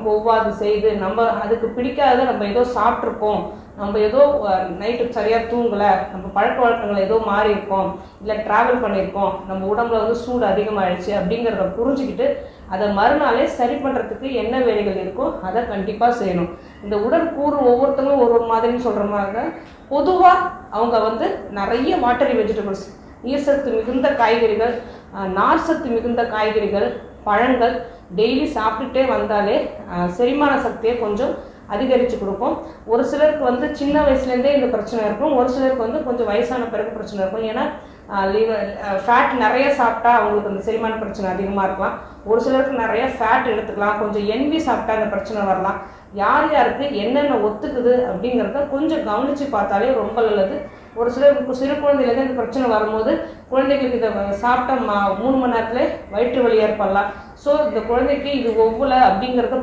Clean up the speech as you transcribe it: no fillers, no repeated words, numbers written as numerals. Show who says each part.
Speaker 1: நமக்கு ஒவ்வாது செய்து நம்ம அதுக்கு பிடிக்காத நம்ம ஏதோ சாப்பிட்ருப்போம், நம்ம ஏதோ நைட்டு சரியாக தூங்கலை, நம்ம பழக்க வழக்கங்கள் ஏதோ மாறி இருக்கோம், இல்லை ட்ராவல் பண்ணியிருக்கோம், நம்ம உடம்புல வந்து சூடு அதிகமாகிடுச்சு அப்படிங்கிறத புரிஞ்சுக்கிட்டு அதை மறுநாளே சரி பண்ணுறதுக்கு என்ன வேலைகள் இருக்கோ அதை கண்டிப்பாக செய்யணும். இந்த உடற்கூறு ஒவ்வொருத்தங்களும் ஒரு ஒரு மாதிரின்னு சொல்கிற மாதிரி பொதுவாக அவங்க வந்து நிறைய வாட்டரி வெஜிடபிள்ஸ், நீர்சத்து மிகுந்த காய்கறிகள், நார்சத்து மிகுந்த காய்கறிகள், பழங்கள் டெய்லி சாப்பிட்டுட்டே வந்தாலே செரிமான சக்தியை கொஞ்சம் அதிகரித்து கொடுக்கும். ஒரு சிலருக்கு வந்து சின்ன வயசுலேருந்தே இந்த பிரச்சனை இருக்கும், ஒரு சிலருக்கு வந்து கொஞ்சம் வயசான பிறகு பிரச்சனை இருக்கும். ஏன்னா ஃபேட் நிறைய சாப்பிட்டா அவங்களுக்கு அந்த செரிமான பிரச்சனை அதிகமாக இருக்கலாம். ஒரு சிலருக்கு நிறைய ஃபேட் எடுத்துக்கலாம், கொஞ்சம் எண்ணி சாப்பிட்டா அந்த பிரச்சனை வரலாம். யார் யாருக்கு என்னென்ன ஒத்துக்குது அப்படிங்கிறத கொஞ்சம் கவனித்து பார்த்தாலே ரொம்ப நல்லது. ஒரு சிலருக்கு சிறு குழந்தையிலேருந்து இந்த பிரச்சனை வரும்போது குழந்தைகளுக்கு இதை சாப்பிட்டா 3 மணி நேரத்தில் வயிற்று வலி ஏற்படலாம். ஸோ இந்த குழந்தைக்கு இது ஒவ்வொரு அப்படிங்கிறத